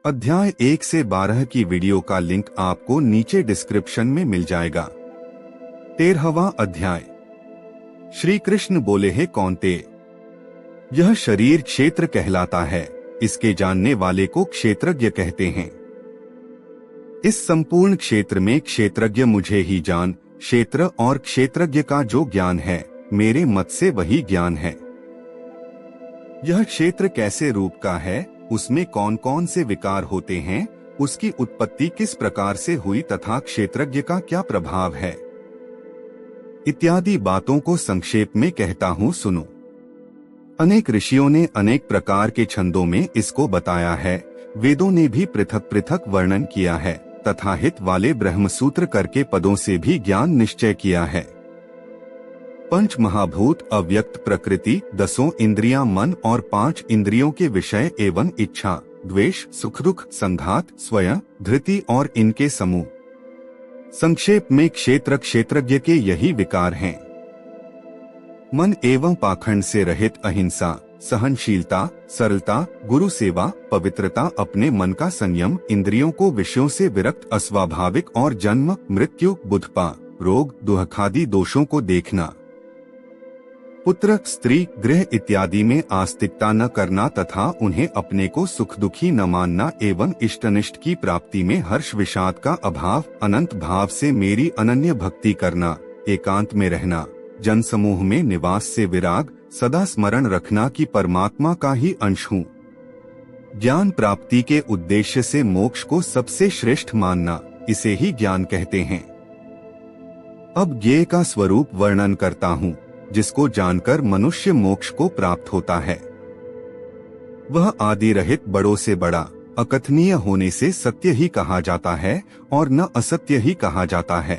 अध्याय 1 से 12 की वीडियो का लिंक आपको नीचे डिस्क्रिप्शन में मिल जाएगा। 13वां अध्याय। श्री कृष्ण बोले, हे कौन्तेय, यह शरीर क्षेत्र कहलाता है, इसके जानने वाले को क्षेत्रज्ञ कहते हैं। इस संपूर्ण क्षेत्र में क्षेत्रज्ञ मुझे ही जान। क्षेत्र और क्षेत्रज्ञ का जो ज्ञान है, मेरे मत से वही ज्ञान है। यह क्षेत्र कैसे रूप का है, उसमें कौन कौन से विकार होते हैं, उसकी उत्पत्ति किस प्रकार से हुई तथा क्षेत्रज्ञ का क्या प्रभाव है, इत्यादि बातों को संक्षेप में कहता हूँ, सुनो। अनेक ऋषियों ने अनेक प्रकार के छंदों में इसको बताया है। वेदों ने भी पृथक पृथक वर्णन किया है तथा हित वाले ब्रह्मसूत्र करके पदों से भी ज्ञान निश्चय किया है। पंच महाभूत, अव्यक्त प्रकृति, 10 इंद्रियां, मन और 5 इंद्रियों के विषय एवं इच्छा, द्वेष, सुख दुख, संघात, स्वयं, धृति और इनके समूह। संक्षेप में क्षेत्र क्षेत्रज्ञ के यही विकार हैं। मन एवं पाखंड से रहित अहिंसा, सहनशीलता, सरलता, गुरु सेवा, पवित्रता, अपने मन का संयम, इंद्रियों को विषयों से विरक्त, अस्वाभाविक और जन्म, मृत्यु, बुद्धपा, रोग, दुहखादि दोषों को देखना, पुत्र, स्त्री, गृह इत्यादि में आस्तिकता न करना तथा उन्हें अपने को सुख दुखी न मानना एवं इष्टनिष्ट की प्राप्ति में हर्ष विषाद का अभाव, अनंत भाव से मेरी अनन्य भक्ति करना, एकांत में रहना, जन समूह में निवास से विराग, सदा स्मरण रखना कि परमात्मा का ही अंश हूँ, ज्ञान प्राप्ति के उद्देश्य से मोक्ष को सबसे श्रेष्ठ मानना, इसे ही ज्ञान कहते हैं। अब ज्ञेय का स्वरूप वर्णन करता हूँ, जिसको जानकर मनुष्य मोक्ष को प्राप्त होता है। वह आदि रहित, बड़ों से बड़ा, अकथनीय होने से सत्य ही कहा जाता है और न असत्य ही कहा जाता है।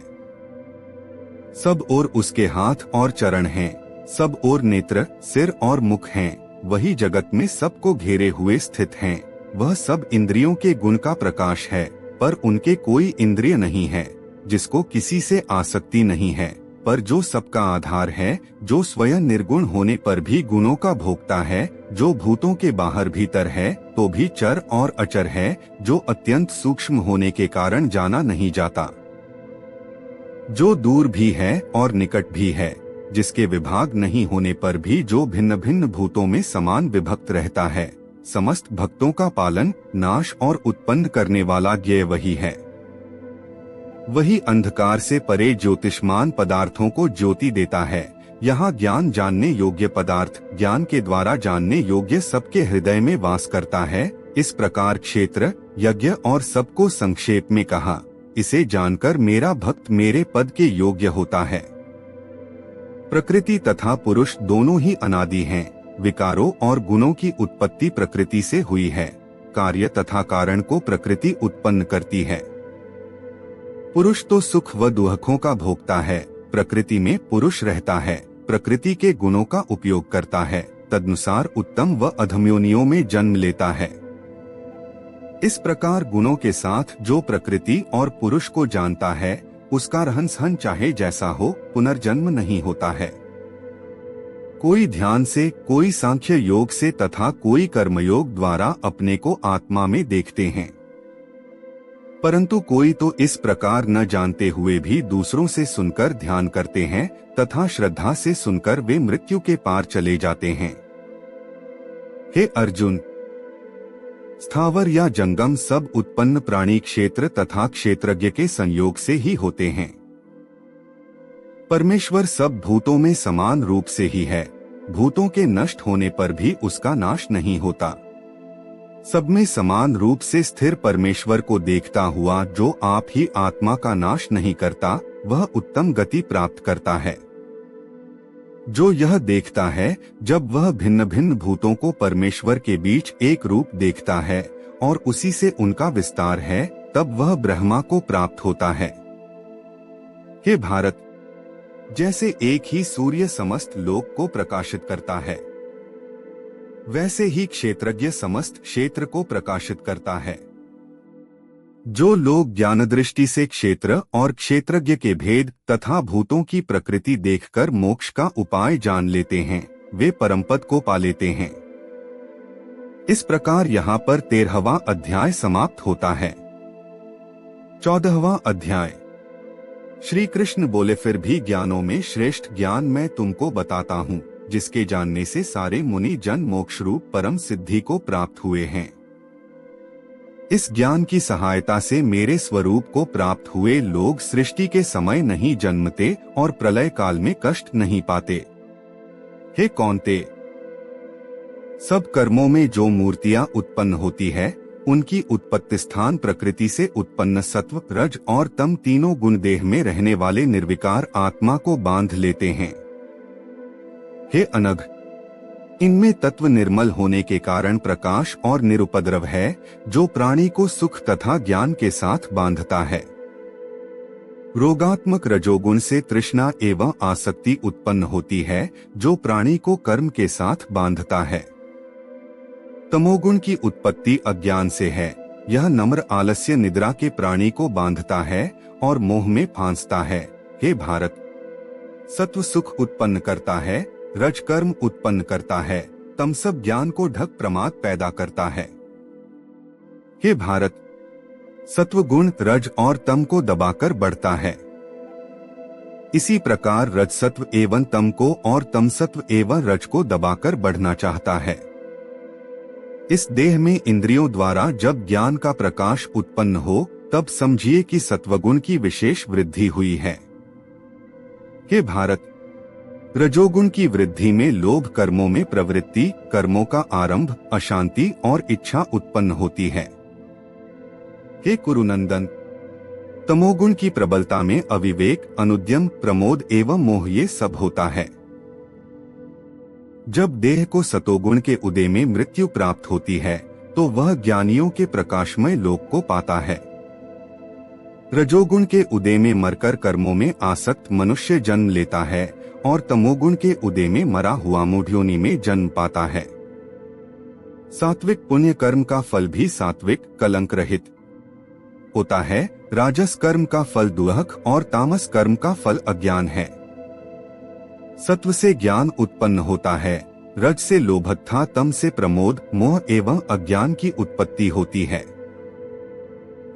सब ओर उसके हाथ और चरण हैं, सब ओर नेत्र, सिर और मुख हैं, वही जगत में सबको घेरे हुए स्थित हैं। वह सब इंद्रियों के गुण का प्रकाश है, पर उनके कोई इंद्रिय नहीं है, जिसको किसी से आसक्ति नहीं है, पर जो सबका आधार है, जो स्वयं निर्गुण होने पर भी गुणों का भोक्ता है, जो भूतों के बाहर भीतर है तो भी चर और अचर है, जो अत्यंत सूक्ष्म होने के कारण जाना नहीं जाता, जो दूर भी है और निकट भी है, जिसके विभाग नहीं होने पर भी जो भिन्न भिन्न भूतों में समान विभक्त रहता है, समस्त भक्तों का पालन, नाश और उत्पन्न करने वाला ज्ञेय वही है। वही अंधकार से परे ज्योतिष्मान पदार्थों को ज्योति देता है। यहाँ ज्ञान जानने योग्य पदार्थ, ज्ञान के द्वारा जानने योग्य सबके हृदय में वास करता है। इस प्रकार क्षेत्र, यज्ञ और सबको संक्षेप में कहा। इसे जानकर मेरा भक्त मेरे पद के योग्य होता है। प्रकृति तथा पुरुष दोनों ही अनादि हैं। विकारों और गुणों की उत्पत्ति प्रकृति से हुई है। कार्य तथा कारण को प्रकृति उत्पन्न करती है। पुरुष तो सुख व दुखों का भोगता है। प्रकृति में पुरुष रहता है, प्रकृति के गुणों का उपयोग करता है, तदनुसार उत्तम व अधम योनियों में जन्म लेता है। इस प्रकार गुणों के साथ जो प्रकृति और पुरुष को जानता है, उसका रहन सहन चाहे जैसा हो, पुनर्जन्म नहीं होता है। कोई ध्यान से, कोई सांख्य योग से तथा कोई कर्मयोग द्वारा अपने को आत्मा में देखते हैं, परंतु कोई तो इस प्रकार न जानते हुए भी दूसरों से सुनकर ध्यान करते हैं तथा श्रद्धा से सुनकर वे मृत्यु के पार चले जाते हैं। हे अर्जुन, स्थावर या जंगम सब उत्पन्न प्राणी क्षेत्र तथा क्षेत्रज्ञ के संयोग से ही होते हैं। परमेश्वर सब भूतों में समान रूप से ही है। भूतों के नष्ट होने पर भी उसका नाश नहीं होता। सब में समान रूप से स्थिर परमेश्वर को देखता हुआ जो आप ही आत्मा का नाश नहीं करता, वह उत्तम गति प्राप्त करता है। जो यह देखता है, जब वह भिन्न भिन्न भूतों को परमेश्वर के बीच एक रूप देखता है और उसी से उनका विस्तार है, तब वह ब्रह्मा को प्राप्त होता है। हे भारत, जैसे एक ही सूर्य समस्त लोक को प्रकाशित करता है, वैसे ही क्षेत्रज्ञ समस्त क्षेत्र को प्रकाशित करता है। जो लोग ज्ञान दृष्टि से क्षेत्र और क्षेत्रज्ञ के भेद तथा भूतों की प्रकृति देखकर मोक्ष का उपाय जान लेते हैं, वे परमपद को पा लेते हैं। इस प्रकार यहाँ पर 13वां अध्याय समाप्त होता है। 14वां अध्याय। श्री कृष्ण बोले, फिर भी ज्ञानों में श्रेष्ठ ज्ञान मैं तुमको बताता हूँ, जिसके जानने से सारे मुनि जन मोक्ष रूप परम सिद्धि को प्राप्त हुए हैं। इस ज्ञान की सहायता से मेरे स्वरूप को प्राप्त हुए लोग सृष्टि के समय नहीं जन्मते और प्रलय काल में कष्ट नहीं पाते। हे कौन्ते, सब कर्मों में जो मूर्तियां उत्पन्न होती है, उनकी उत्पत्ति स्थान प्रकृति से उत्पन्न सत्व, रज और तम तीनों गुण देह में रहने वाले निर्विकार आत्मा को बांध लेते हैं। हे अनघ, इनमें तत्व निर्मल होने के कारण प्रकाश और निरुपद्रव है, जो प्राणी को सुख तथा ज्ञान के साथ बांधता है। रोगात्मक रजोगुण से तृष्णा एवं आसक्ति उत्पन्न होती है, जो प्राणी को कर्म के साथ बांधता है। तमोगुण की उत्पत्ति अज्ञान से है, यह नम्र आलस्य निद्रा के प्राणी को बांधता है और मोह में फांसता है। हे भारत, सत्व सुख उत्पन्न करता है, रज कर्म उत्पन्न करता है, तम सब ज्ञान को ढक प्रमाद पैदा करता है। हे भारत, सत्व गुण रज और तम को दबाकर बढ़ता है। इसी प्रकार रज सत्व एवं तम को और तम सत्व एवं रज को दबाकर बढ़ना चाहता है। इस देह में इंद्रियों द्वारा जब ज्ञान का प्रकाश उत्पन्न हो, तब समझिए कि सत्वगुण की विशेष वृद्धि हुई है। हे भारत, रजोगुण की वृद्धि में लोभ कर्मों में प्रवृत्ति, कर्मों का आरंभ, अशांति और इच्छा उत्पन्न होती है। हे कुरुनंदन, तमोगुण की प्रबलता में अविवेक, अनुद्यम, प्रमोद एवं मोह ये सब होता है। जब देह को सतोगुण के उदय में मृत्यु प्राप्त होती है, तो वह ज्ञानियों के प्रकाशमय लोक को पाता है। रजोगुण के उदय में मरकर कर्मों में आसक्त मनुष्य जन्म लेता है और तमोगुण के उदय में मरा हुआ मूढ़योनि में जन्म पाता है। सात्विक पुण्य कर्म का फल भी सात्विक कलंक रहित होता है। राजस कर्म का फल दुहक और तामस कर्म का फल अज्ञान है। सत्व से ज्ञान उत्पन्न होता है, रज से लोभत्था, तम से प्रमोद, मोह एवं अज्ञान की उत्पत्ति होती है।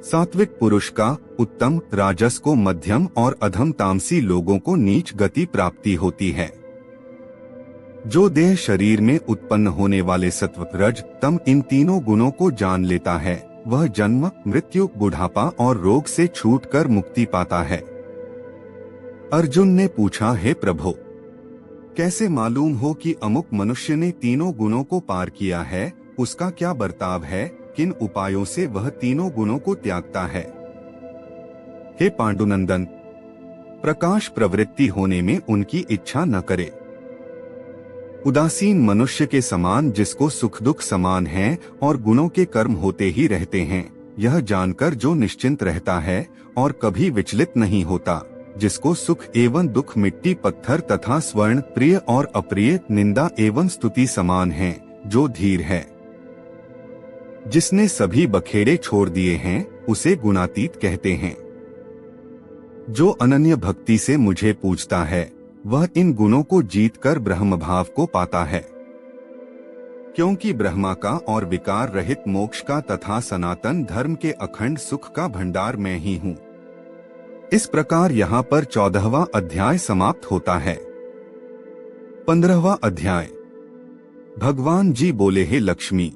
सात्विक पुरुष का उत्तम, राजस को मध्यम और अधम, तामसी लोगों को नीच गति प्राप्ति होती है। जो देह शरीर में उत्पन्न होने वाले सत्व, रज, तम इन तीनों गुणों को जान लेता है, वह जन्म, मृत्यु, बुढ़ापा और रोग से छूटकर मुक्ति पाता है। अर्जुन ने पूछा, हे प्रभु, कैसे मालूम हो कि अमुक मनुष्य ने तीनों गुणों को पार किया है? उसका क्या बर्ताव है? किन उपायों से वह तीनों गुणों को त्यागता है? हे पांडुनंदन, प्रकाश प्रवृत्ति होने में उनकी इच्छा न करे। उदासीन मनुष्य के समान, जिसको सुख दुख समान है और गुणों के कर्म होते ही रहते हैं, यह जानकर जो निश्चिंत रहता है और कभी विचलित नहीं होता, जिसको सुख एवं दुख मिट्टी पत्थर तथा स्वर्ण, प्रिय और अप्रिय, निंदा एवं स्तुति समान है, जो धीर है, जिसने सभी बखेड़े छोड़ दिए हैं, उसे गुणातीत कहते हैं। जो अनन्य भक्ति से मुझे पूजता है, वह इन गुणों को जीतकर ब्रह्म भाव को पाता है। क्योंकि ब्रह्मा का और विकार रहित मोक्ष का तथा सनातन धर्म के अखंड सुख का भंडार मैं ही हूँ। इस प्रकार यहाँ पर 14वां अध्याय समाप्त होता है। 15वां अध्याय। भगवान जी बोले, हे लक्ष्मी,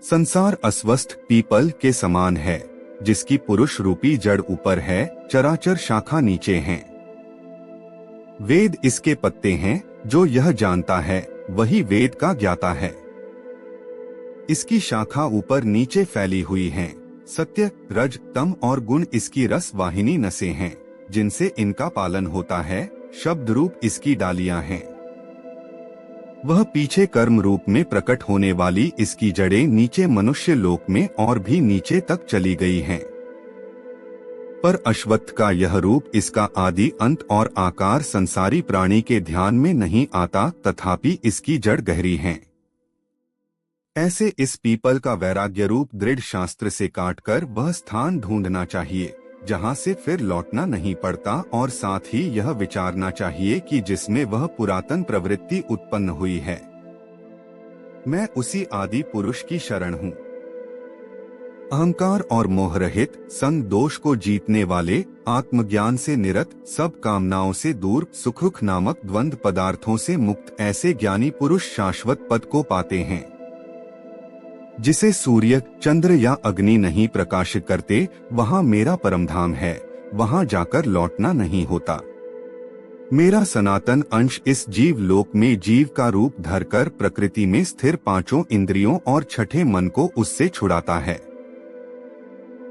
संसार अस्वस्थ पीपल के समान है, जिसकी पुरुष रूपी जड़ ऊपर है, चराचर शाखा नीचे हैं। वेद इसके पत्ते हैं, जो यह जानता है वही वेद का ज्ञाता है। इसकी शाखा ऊपर नीचे फैली हुई हैं। सत्य, रज, तम और गुण इसकी रस वाहिनी नसें हैं, जिनसे इनका पालन होता है। शब्द रूप इसकी डालियां हैं। वह पीछे कर्म रूप में प्रकट होने वाली इसकी जड़ें नीचे मनुष्य लोक में और भी नीचे तक चली गई हैं। पर अश्वत्थ का यह रूप, इसका आदि अंत और आकार संसारी प्राणी के ध्यान में नहीं आता, तथापि इसकी जड़ गहरी है। ऐसे इस पीपल का वैराग्य रूप दृढ़ शास्त्र से काटकर वह स्थान ढूंढना चाहिए जहां से फिर लौटना नहीं पड़ता, और साथ ही यह विचारना चाहिए कि जिसमें वह पुरातन प्रवृत्ति उत्पन्न हुई है, मैं उसी आदि पुरुष की शरण हूँ। अहंकार और मोह रहित, संग दोष को जीतने वाले, आत्मज्ञान से निरत, सब कामनाओं से दूर, सुख नामक द्वंद्व पदार्थों से मुक्त ऐसे ज्ञानी पुरुष शाश्वत पद को पाते हैं, जिसे सूर्य, चंद्र या अग्नि नहीं प्रकाशित करते। वहाँ मेरा परमधाम है, वहाँ जाकर लौटना नहीं होता। मेरा सनातन अंश इस जीव लोक में जीव का रूप धरकर प्रकृति में स्थिर पांचों इंद्रियों और छठे मन को उससे छुड़ाता है।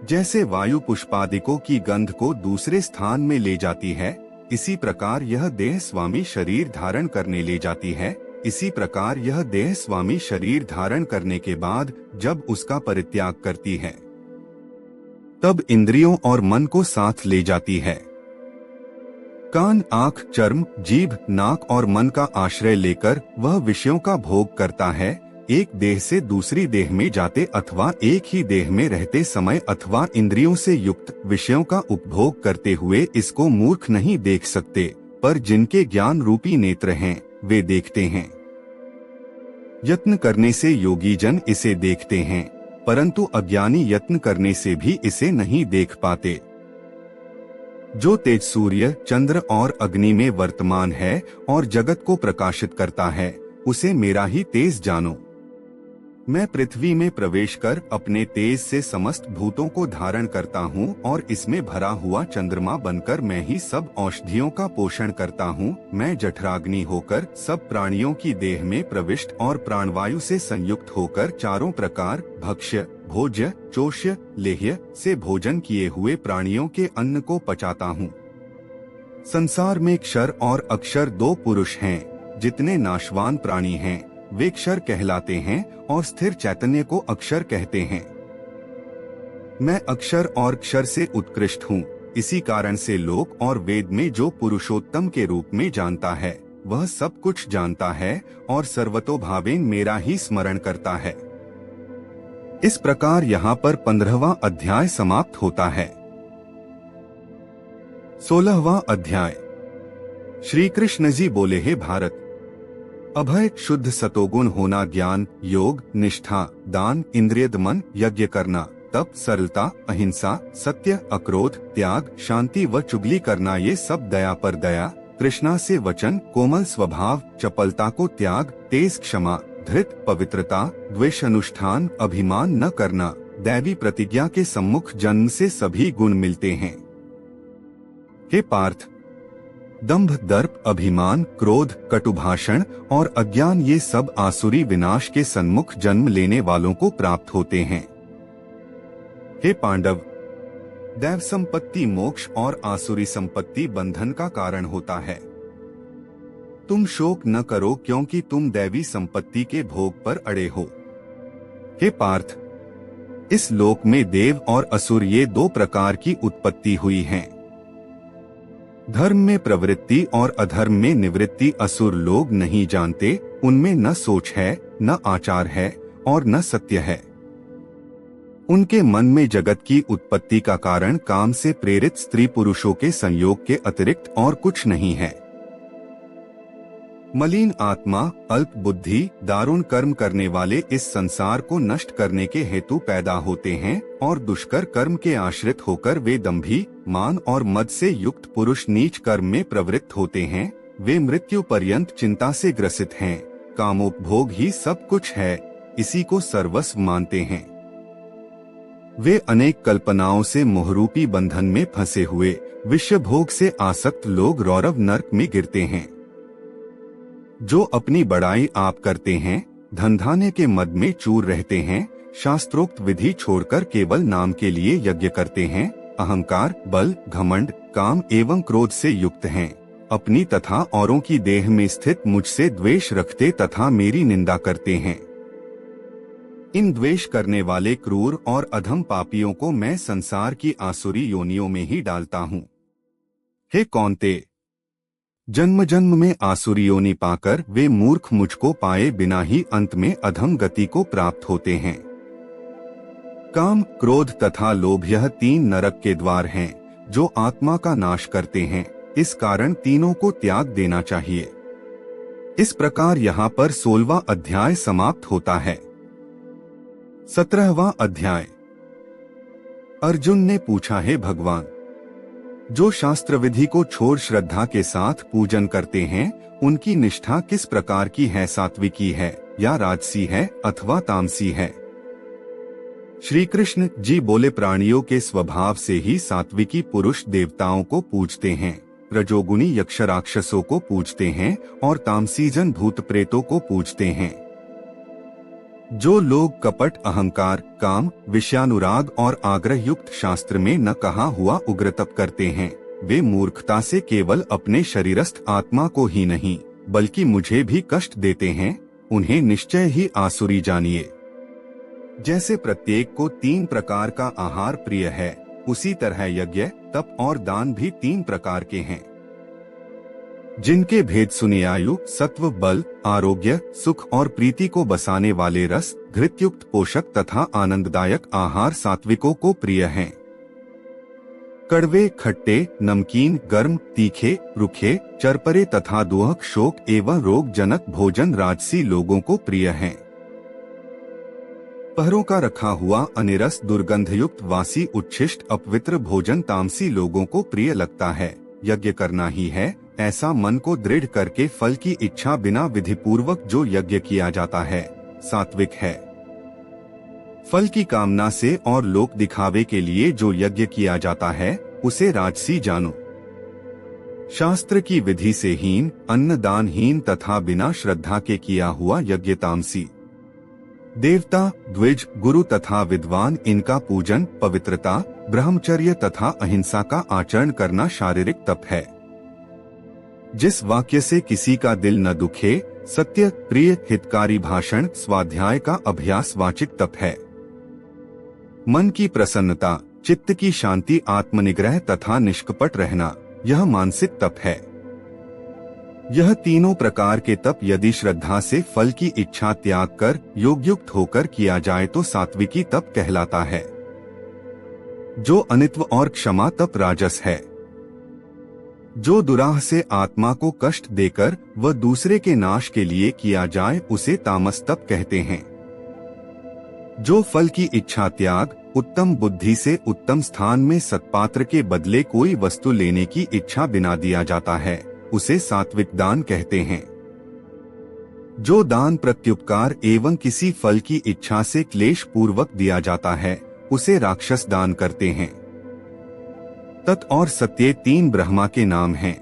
जैसे वायु पुष्पादिकों की गंध को दूसरे स्थान में ले जाती है, इसी प्रकार यह देह स्वामी शरीर धारण करने ले जाती है। इसी प्रकार यह देह स्वामी शरीर धारण करने के बाद जब उसका परित्याग करती है, तब इंद्रियों और मन को साथ ले जाती है। कान, आँख, चर्म, जीभ, नाक और मन का आश्रय लेकर वह विषयों का भोग करता है। एक देह से दूसरी देह में जाते अथवा एक ही देह में रहते समय अथवा इंद्रियों से युक्त विषयों का उपभोग करते हुए इसको मूर्ख नहीं देख सकते, पर जिनके ज्ञान रूपी नेत्र हैं वे देखते हैं। यत्न करने से योगी जन इसे देखते हैं, परंतु अज्ञानी यत्न करने से भी इसे नहीं देख पाते। जो तेज सूर्य, चंद्र और अग्नि में वर्तमान है और जगत को प्रकाशित करता है, उसे मेरा ही तेज जानो। मैं पृथ्वी में प्रवेश कर अपने तेज से समस्त भूतों को धारण करता हूँ और इसमें भरा हुआ चंद्रमा बनकर मैं ही सब औषधियों का पोषण करता हूँ। मैं जठराग्नि होकर सब प्राणियों की देह में प्रविष्ट और प्राणवायु से संयुक्त होकर चारों प्रकार भक्ष्य, भोज्य, चोष्य, लेह्य से भोजन किए हुए प्राणियों के अन्न को पचाता हूँ। संसार में क्षर और अक्षर दो पुरुष हैं। जितने नाशवान प्राणी हैं वे क्षर कहलाते हैं और स्थिर चैतन्य को अक्षर कहते हैं। मैं अक्षर और क्षर से उत्कृष्ट हूँ। इसी कारण से लोक और वेद में जो पुरुषोत्तम के रूप में जानता है वह सब कुछ जानता है और सर्वतोभावेन मेरा ही स्मरण करता है। इस प्रकार यहाँ पर 15वां अध्याय समाप्त होता है। 16वां अध्याय। श्री कृष्ण जी बोले, हे भारत, अभय, शुद्ध सतोगुण होना, ज्ञान, योग, निष्ठा, दान, इंद्रिय दमन, यज्ञ करना, तप, सरलता, अहिंसा, सत्य, अक्रोध, त्याग, शांति व चुगली करना, ये सब दया पर दया, तृष्णा से वचन, कोमल स्वभाव, चपलता को त्याग, तेज क्षमा, धृत, पवित्रता, द्वेष अनुष्ठान, अभिमान न करना, दैवी प्रतिज्ञा के सम्मुख जन्म से सभी गुण मिलते हैं। हे पार्थ, दंभ, दर्प, अभिमान, क्रोध, कटुभाषण और अज्ञान ये सब आसुरी विनाश के सन्मुख जन्म लेने वालों को प्राप्त होते हैं। हे पांडव, दैव संपत्ति मोक्ष और आसुरी संपत्ति बंधन का कारण होता है। तुम शोक न करो क्योंकि तुम दैवी संपत्ति के भोग पर अड़े हो। हे पार्थ, इस लोक में देव और असुर ये दो प्रकार की उत्पत्ति हुई है। धर्म में प्रवृत्ति और अधर्म में निवृत्ति असुर लोग नहीं जानते। उनमें न सोच है, न आचार है और न सत्य है। उनके मन में जगत की उत्पत्ति का कारण काम से प्रेरित स्त्री पुरुषों के संयोग के अतिरिक्त और कुछ नहीं है। मलिन आत्मा, अल्प बुद्धि, दारुण कर्म करने वाले इस संसार को नष्ट करने के हेतु पैदा होते हैं और दुष्कर कर्म के आश्रित होकर वे दंभी, मान और मद से युक्त पुरुष नीच कर्म में प्रवृत्त होते हैं। वे मृत्यु पर्यंत चिंता से ग्रसित हैं। कामोपभोग ही सब कुछ है, इसी को सर्वस्व मानते हैं। वे अनेक कल्पनाओं से मोहरूपी बंधन में फंसे हुए विषय भोग से आसक्त लोग रौरव नर्क में गिरते हैं। जो अपनी बड़ाई आप करते हैं, धनधान्य के मद में चूर रहते हैं, शास्त्रोक्त विधि छोड़कर केवल नाम के लिए यज्ञ करते हैं, अहंकार, बल, घमंड, काम एवं क्रोध से युक्त हैं, अपनी तथा औरों की देह में स्थित मुझसे द्वेष रखते तथा मेरी निंदा करते हैं। इन द्वेष करने वाले क्रूर और अधम पापियों को मैं संसार की आसुरी योनियों में ही डालता हूँ। हे कौन्ते, जन्म जन्म में आसुरी योनि पाकर वे मूर्ख मुझको पाए बिना ही अंत में अधम गति को प्राप्त होते हैं। काम, क्रोध तथा लोभ यह 3 नरक के द्वार हैं, जो आत्मा का नाश करते हैं। इस कारण तीनों को त्याग देना चाहिए। इस प्रकार यहाँ पर 16वां अध्याय समाप्त होता है। 17वां अध्याय। अर्जुन ने पूछा, है भगवान, जो शास्त्र विधि को छोड़ श्रद्धा के साथ पूजन करते हैं, उनकी निष्ठा किस प्रकार की है? सात्विकी है या राजसी है अथवा तामसी है? श्री कृष्ण जी बोले, प्राणियों के स्वभाव से ही सात्विकी पुरुष देवताओं को पूजते हैं, रजोगुणी यक्ष राक्षसों को पूजते हैं और तामसी जन भूत प्रेतों को पूजते हैं। जो लोग कपट, अहंकार, काम, विषयानुराग और आग्रह युक्त शास्त्र में न कहा हुआ उग्र तप करते हैं, वे मूर्खता से केवल अपने शरीरस्थ आत्मा को ही नहीं बल्कि मुझे भी कष्ट देते हैं। उन्हें निश्चय ही आसुरी जानिए। जैसे प्रत्येक को 3 प्रकार का आहार प्रिय है, उसी तरह यज्ञ, तप और दान भी 3 प्रकार के हैं, जिनके भेद सुने आयु, सत्व, बल, आरोग्य, सुख और प्रीति को बसाने वाले रस, घृतयुक्त पोषक तथा आनंददायक आहार सात्विकों को प्रिय हैं। कड़वे, खट्टे, नमकीन, गर्म, तीखे, रुखे, चरपरे तथा दुहक, शोक एवं रोग जनक भोजन राजसी लोगों को प्रिय हैं। पहरों का रखा हुआ अनिरस, दुर्गंधयुक्त, वासी, उच्छिष्ट, अपवित्र भोजन तामसी लोगों को प्रिय लगता है। यज्ञ करना ही है, ऐसा मन को दृढ़ करके फल की इच्छा बिना विधिपूर्वक जो यज्ञ किया जाता है, सात्विक है। फल की कामना से और लोक दिखावे के लिए जो यज्ञ किया जाता है, उसे राजसी जानो। शास्त्र की विधि से हीन, अन्न दानहीन तथा बिना श्रद्धा के किया हुआ यज्ञ तामसी। देवता, द्विज, गुरु तथा विद्वान इनका पूजन, पवित्रता, ब्रह्मचर्य तथा अहिंसा का आचरण करना शारीरिक तप है। जिस वाक्य से किसी का दिल न दुखे, सत्य, प्रिय, हितकारी भाषण, स्वाध्याय का अभ्यास वाचिक तप है। मन की प्रसन्नता, चित्त की शांति, आत्मनिग्रह तथा निष्कपट रहना, यह मानसिक तप है। यह तीनों प्रकार के तप यदि श्रद्धा से फल की इच्छा त्याग कर योगयुक्त होकर किया जाए तो सात्विकी तप कहलाता है। जो अनित्व और क्षमा तप राजस है। जो दुराह से आत्मा को कष्ट देकर व दूसरे के नाश के लिए किया जाए उसे तामस तप कहते हैं। जो फल की इच्छा त्याग, उत्तम बुद्धि से उत्तम स्थान में सत्पात्र के बदले कोई वस्तु लेने की इच्छा बिना दिया जाता है, उसे सात्विक दान कहते हैं। जो दान प्रत्युपकार एवं किसी फल की इच्छा से क्लेश पूर्वक दिया जाता है, उसे राक्षस दान करते हैं। तत् और सत्य 3 ब्रह्मा के नाम हैं।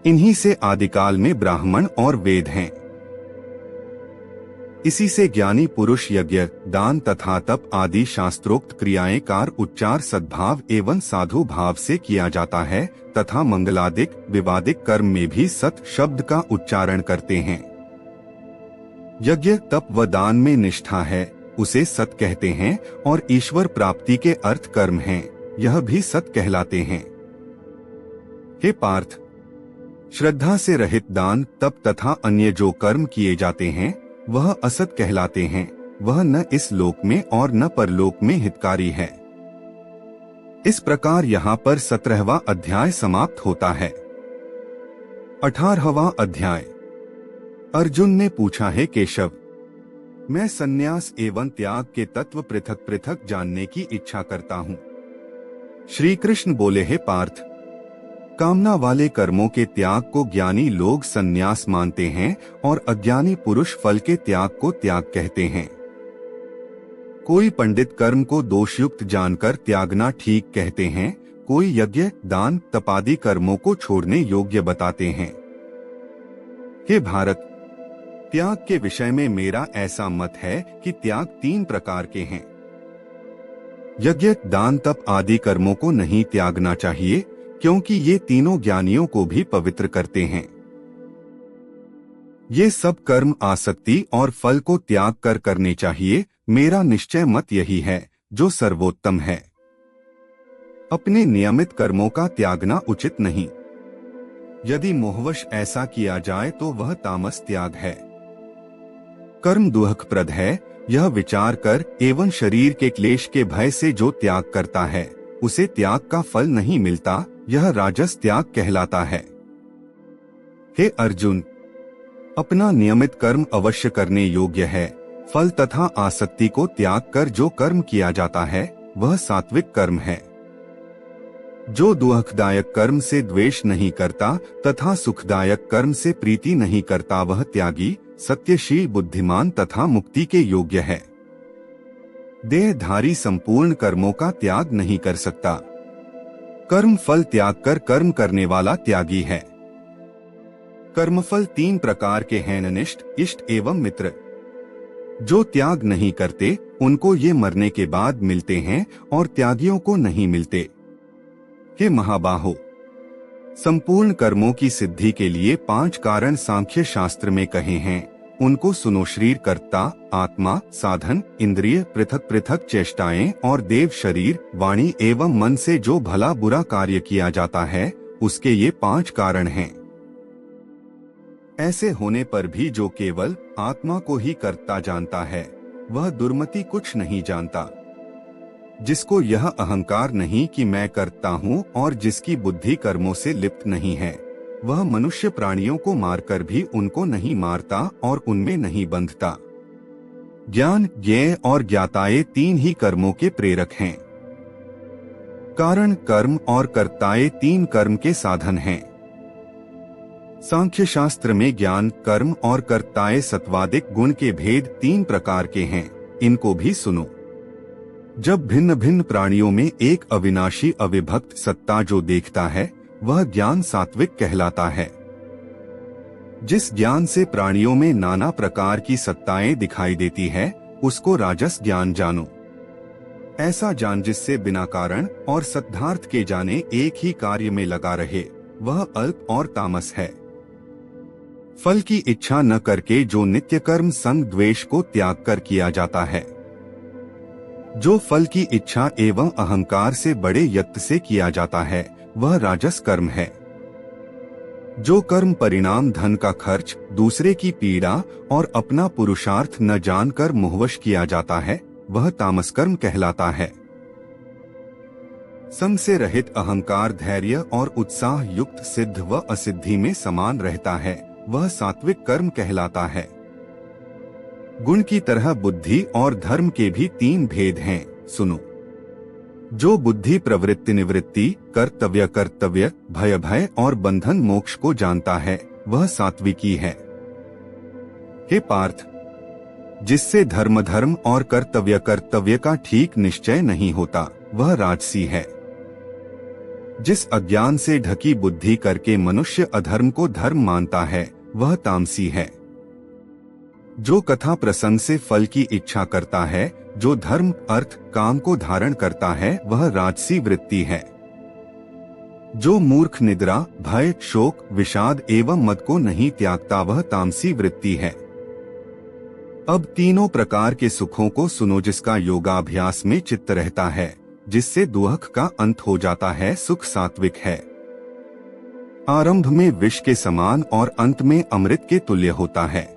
इन्हीं से आदिकाल में ब्राह्मण और वेद हैं। इसी से ज्ञानी पुरुष यज्ञ, दान तथा तप आदि शास्त्रोक्त क्रियाएं कार उच्चार सद्भाव एवं साधु भाव से किया जाता है तथा मंगलादिक विवादिक कर्म में भी सत शब्द का उच्चारण करते हैं। यज्ञ, तप व दान में निष्ठा है, उसे सत कहते हैं और ईश्वर प्राप्ति के अर्थ कर्म हैं, यह भी सत कहलाते हैं। हे पार्थ, श्रद्धा से रहित दान, तप तथा अन्य जो कर्म किए जाते हैं वह असत कहलाते हैं। वह न इस लोक में और न परलोक में हितकारी है। इस प्रकार यहाँ पर 17वां अध्याय समाप्त होता है। 18वां अध्याय। अर्जुन ने पूछा, है केशव, मैं संन्यास एवं त्याग के तत्व पृथक पृथक जानने की इच्छा करता हूँ। श्री कृष्ण बोले, हे पार्थ, कामना वाले कर्मों के त्याग को ज्ञानी लोग संन्यास मानते हैं और अज्ञानी पुरुष फल के त्याग को त्याग कहते हैं। कोई पंडित कर्म को दोषयुक्त जानकर त्यागना ठीक कहते हैं, कोई यज्ञ, दान, तपादि कर्मों को छोड़ने योग्य बताते हैं। हे भारत, त्याग के विषय में मेरा ऐसा मत है कि त्याग 3 प्रकार के हैं। यज्ञ, दान, तप आदि कर्मों को नहीं त्यागना चाहिए, क्योंकि ये तीनों ज्ञानियों को भी पवित्र करते हैं। ये सब कर्म आसक्ति और फल को त्याग कर करने चाहिए। मेरा निश्चय मत यही है जो सर्वोत्तम है। अपने नियमित कर्मों का त्यागना उचित नहीं। यदि मोहवश ऐसा किया जाए तो वह तामस त्याग है। कर्म दुहकप्रद है, यह विचार कर एवं शरीर के क्लेश के भय से जो त्याग करता है उसे त्याग का फल नहीं मिलता, यह राजस त्याग कहलाता है। हे अर्जुन, अपना नियमित कर्म अवश्य करने योग्य है। फल तथा आसक्ति को त्याग कर जो कर्म किया जाता है वह सात्विक कर्म है। जो दुखदायक कर्म से द्वेष नहीं करता तथा सुखदायक कर्म से प्रीति नहीं करता वह त्यागी, सत्यशील, बुद्धिमान तथा मुक्ति के योग्य है। देहधारी संपूर्ण कर्मों का त्याग नहीं कर सकता। कर्म फल त्याग कर कर्म करने वाला त्यागी है। कर्मफल 3 प्रकार के हैं, अनिष्ट, इष्ट एवं मित्र। जो त्याग नहीं करते उनको ये मरने के बाद मिलते हैं और त्यागियों को नहीं मिलते। हे महाबाहो, संपूर्ण कर्मों की सिद्धि के लिए 5 कारण सांख्य शास्त्र में कहे हैं, उनको सुनो। शरीर, कर्ता, आत्मा, साधन, इंद्रिय, पृथक पृथक चेष्टाएं और देव शरीर, वाणी एवं मन से जो भला बुरा कार्य किया जाता है उसके ये 5 कारण हैं। ऐसे होने पर भी जो केवल आत्मा को ही कर्ता जानता है वह दुर्मति कुछ नहीं जानता। जिसको यह अहंकार नहीं कि मैं करता हूँ और जिसकी बुद्धि कर्मों से लिप्त नहीं है वह मनुष्य प्राणियों को मारकर भी उनको नहीं मारता और उनमें नहीं बंधता। ज्ञान, ज्ञेय और ज्ञाताए 3 ही कर्मों के प्रेरक हैं। कारण, कर्म और कर्ताए 3 कर्म के साधन हैं। सांख्य शास्त्र में ज्ञान, कर्म और कर्ताए सत्वादिक गुण के भेद 3 प्रकार के हैं, इनको भी सुनो। जब भिन्न भिन्न प्राणियों में एक अविनाशी अविभक्त सत्ता जो देखता है वह ज्ञान सात्विक कहलाता है। जिस ज्ञान से प्राणियों में नाना प्रकार की सत्ताएं दिखाई देती है उसको राजस ज्ञान जानो। ऐसा जान जिससे बिना कारण और सद्धार्थ के जाने एक ही कार्य में लगा रहे वह अल्प और तामस है। फल की इच्छा न करके जो नित्य कर्म संग द्वेष को त्याग कर किया जाता है। जो फल की इच्छा एवं अहंकार से बड़े यत्न से किया जाता है वह राजस कर्म है। जो कर्म परिणाम धन का खर्च, दूसरे की पीड़ा और अपना पुरुषार्थ न जानकर मोहवश किया जाता है वह तामस कर्म कहलाता है। संग से रहित अहंकार, धैर्य और उत्साह युक्त सिद्ध व असिद्धि में समान रहता है वह सात्विक कर्म कहलाता है। गुण की तरह बुद्धि और धर्म के भी 3 भेद हैं, सुनो। जो बुद्धि प्रवृत्ति निवृत्ति, कर्तव्य कर्तव्य, भय भय और बंधन मोक्ष को जानता है वह सात्विकी है। हे पार्थ, जिससे धर्म धर्म और कर्तव्य कर्तव्य का ठीक निश्चय नहीं होता वह राजसी है। जिस अज्ञान से ढकी बुद्धि करके मनुष्य अधर्म को धर्म मानता है वह तामसी है। जो कथा प्रसंग से फल की इच्छा करता है, जो धर्म अर्थ काम को धारण करता है वह राजसी वृत्ति है। जो मूर्ख निद्रा, भय, शोक, विषाद एवं मद को नहीं त्यागता वह तामसी वृत्ति है। अब 3 प्रकार के सुखों को सुनो। जिसका योगाभ्यास में चित्त रहता है, जिससे दुख का अंत हो जाता है, सुख सात्विक है। आरंभ में विष के समान और अंत में अमृत के तुल्य होता है।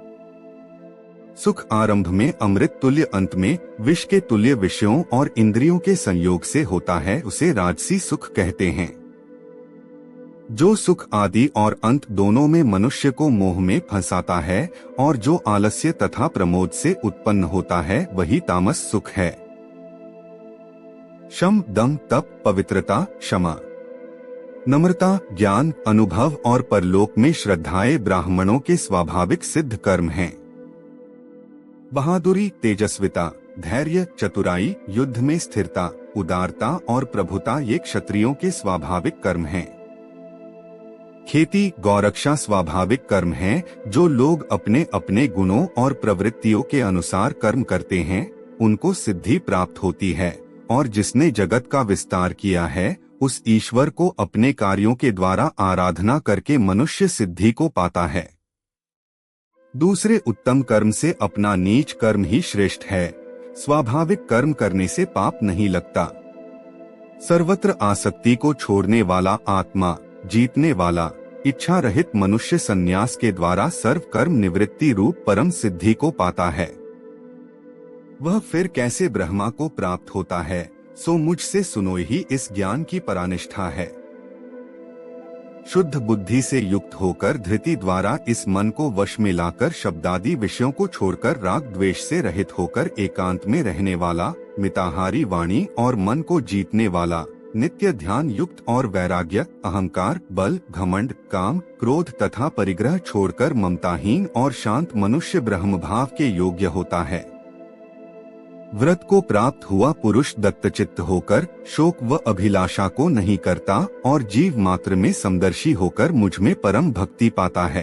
सुख आरंभ में अमृत तुल्य, अंत में विष के तुल्य विषयों और इंद्रियों के संयोग से होता है, उसे राजसी सुख कहते हैं। जो सुख आदि और अंत दोनों में मनुष्य को मोह में फंसाता है और जो आलस्य तथा प्रमोद से उत्पन्न होता है वही तामस सुख है। शम, दम, तप, पवित्रता, क्षमा, नम्रता, ज्ञान, अनुभव और परलोक में श्रद्धाएं ब्राह्मणों के स्वाभाविक सिद्ध कर्म हैं। बहादुरी, तेजस्विता, धैर्य, चतुराई, युद्ध में स्थिरता, उदारता और प्रभुता ये क्षत्रियों के स्वाभाविक कर्म हैं। खेती, गौरक्षा स्वाभाविक कर्म हैं। जो लोग अपने अपने गुणों और प्रवृत्तियों के अनुसार कर्म करते हैं उनको सिद्धि प्राप्त होती है, और जिसने जगत का विस्तार किया है उस ईश्वर को अपने कार्यों के द्वारा आराधना करके मनुष्य सिद्धि को पाता है। दूसरे उत्तम कर्म से अपना नीच कर्म ही श्रेष्ठ है। स्वाभाविक कर्म करने से पाप नहीं लगता। सर्वत्र आसक्ति को छोड़ने वाला आत्मा, जीतने वाला, इच्छा रहित मनुष्य संन्यास के द्वारा सर्व कर्म निवृत्ति रूप परम सिद्धि को पाता है। वह फिर कैसे ब्रह्मा को प्राप्त होता है, सो मुझसे सुनो ही इस ज्ञान की परानिष्ठा है। शुद्ध बुद्धि से युक्त होकर धृति द्वारा इस मन को वश में लाकर शब्दादि विषयों को छोड़कर राग द्वेष से रहित होकर एकांत में रहने वाला, मिताहारी वाणी और मन को जीतने वाला, नित्य ध्यान युक्त और वैराग्य, अहंकार, बल, घमंड, काम, क्रोध तथा परिग्रह छोड़कर ममताहीन और शांत मनुष्य ब्रह्म भाव के योग्य होता है। व्रत को प्राप्त हुआ पुरुष दत्तचित्त होकर शोक व अभिलाषा को नहीं करता और जीव मात्र में समदर्शी होकर मुझ में परम भक्ति पाता है।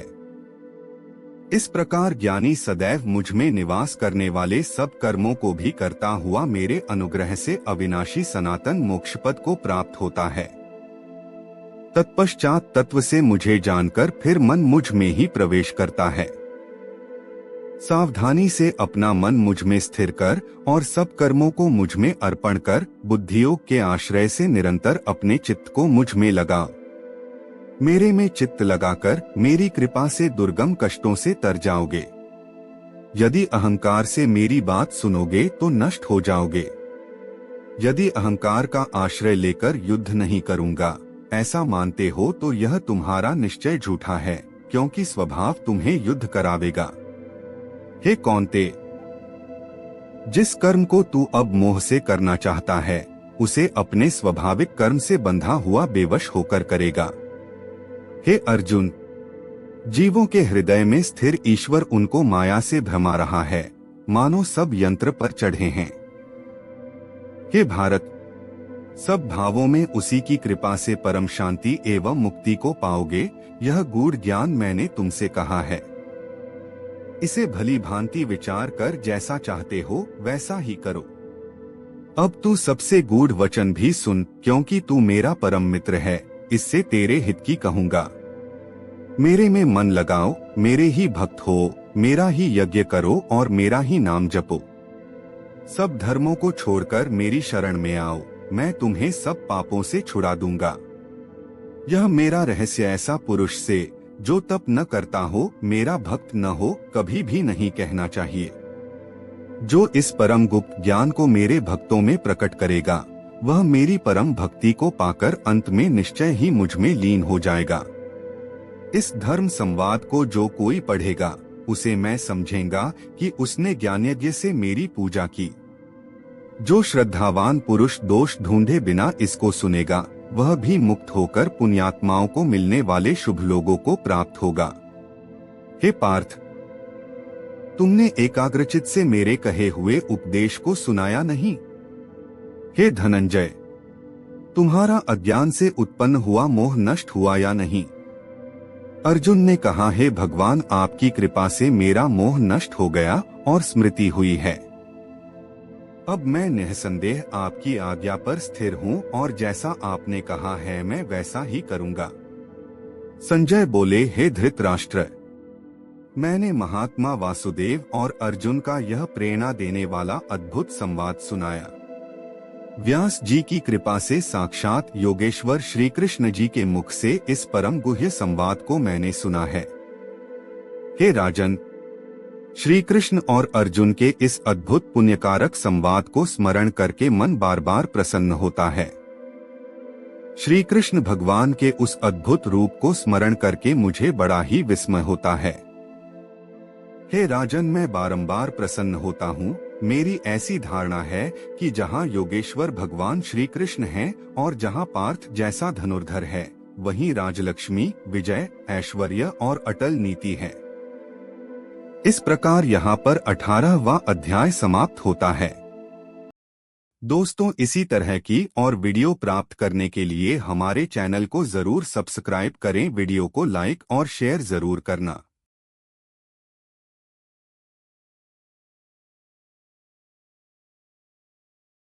इस प्रकार ज्ञानी सदैव मुझ में निवास करने वाले सब कर्मों को भी करता हुआ मेरे अनुग्रह से अविनाशी सनातन मोक्षपद को प्राप्त होता है। तत्पश्चात तत्व से मुझे जानकर फिर मन मुझ में ही प्रवेश करता है। सावधानी से अपना मन मुझ में स्थिर कर और सब कर्मों को मुझ में अर्पण कर बुद्धियोग के आश्रय से निरंतर अपने चित्त को मुझ में लगा। मेरे में चित्त लगाकर मेरी कृपा से दुर्गम कष्टों से तर जाओगे। यदि अहंकार से मेरी बात सुनोगे तो नष्ट हो जाओगे। यदि अहंकार का आश्रय लेकर युद्ध नहीं करूंगा ऐसा मानते हो तो यह तुम्हारा निश्चय झूठा है, क्योंकि स्वभाव तुम्हें युद्ध करावेगा। हे कौन्ते, जिस कर्म को तू अब मोह से करना चाहता है उसे अपने स्वाभाविक कर्म से बंधा हुआ बेवश होकर करेगा। हे अर्जुन, जीवों के हृदय में स्थिर ईश्वर उनको माया से भ्रमा रहा है, मानो सब यंत्र पर चढ़े हैं। हे भारत, सब भावों में उसी की कृपा से परम शांति एवं मुक्ति को पाओगे। यह गूढ़ ज्ञान मैंने तुमसे कहा है, इसे भली भांति विचार कर जैसा चाहते हो वैसा ही करो। अब तू सबसे गूढ़ वचन भी सुन, क्योंकि तू मेरा परम मित्र है, इससे तेरे हित की कहूंगा। मेरे में मन लगाओ, मेरे ही भक्त हो, मेरा ही यज्ञ करो और मेरा ही नाम जपो। सब धर्मों को छोड़कर मेरी शरण में आओ, मैं तुम्हें सब पापों से छुड़ा दूंगा। यह मेरा रहस्य ऐसा पुरुष से जो तप न करता हो, मेरा भक्त न हो, कभी भी नहीं कहना चाहिए। जो इस परम गुप्त ज्ञान को मेरे भक्तों में प्रकट करेगा वह मेरी परम भक्ति को पाकर अंत में निश्चय ही मुझ में लीन हो जाएगा। इस धर्म संवाद को जो कोई पढ़ेगा उसे मैं समझेंगा कि उसने ज्ञानयज्ञ से मेरी पूजा की। जो श्रद्धावान पुरुष दोष ढूंढे बिना इसको सुनेगा वह भी मुक्त होकर पुण्यात्माओं को मिलने वाले शुभ लोगों को प्राप्त होगा। हे पार्थ, तुमने एकाग्रचित से मेरे कहे हुए उपदेश को सुनाया नहीं। हे धनंजय, तुम्हारा अज्ञान से उत्पन्न हुआ मोह नष्ट हुआ या नहीं? अर्जुन ने कहा, हे भगवान, आपकी कृपा से मेरा मोह नष्ट हो गया और स्मृति हुई है। अब मैं निःसंदेह आपकी आज्ञा पर स्थिर हूँ और जैसा आपने कहा है मैं वैसा ही करूँगा। संजय बोले, हे धृतराष्ट्र, मैंने महात्मा वासुदेव और अर्जुन का यह प्रेरणा देने वाला अद्भुत संवाद सुनाया। व्यास जी की कृपा से साक्षात योगेश्वर श्री कृष्ण जी के मुख से इस परम गुह्य संवाद को मैंने सुना है। हे राजन, श्री कृष्ण और अर्जुन के इस अद्भुत पुण्यकारक संवाद को स्मरण करके मन बार बार प्रसन्न होता है। श्री कृष्ण भगवान के उस अद्भुत रूप को स्मरण करके मुझे बड़ा ही विस्मय होता है। हे राजन, मैं बारंबार प्रसन्न होता हूँ। मेरी ऐसी धारणा है कि जहाँ योगेश्वर भगवान श्री कृष्ण हैं और जहाँ पार्थ जैसा धनुर्धर है, वहीं राजलक्ष्मी, विजय, ऐश्वर्य और अटल नीति है। इस प्रकार यहाँ पर 18वां अध्याय समाप्त होता है। दोस्तों, इसी तरह की और वीडियो प्राप्त करने के लिए हमारे चैनल को जरूर सब्सक्राइब करें, वीडियो को लाइक और शेयर जरूर करना।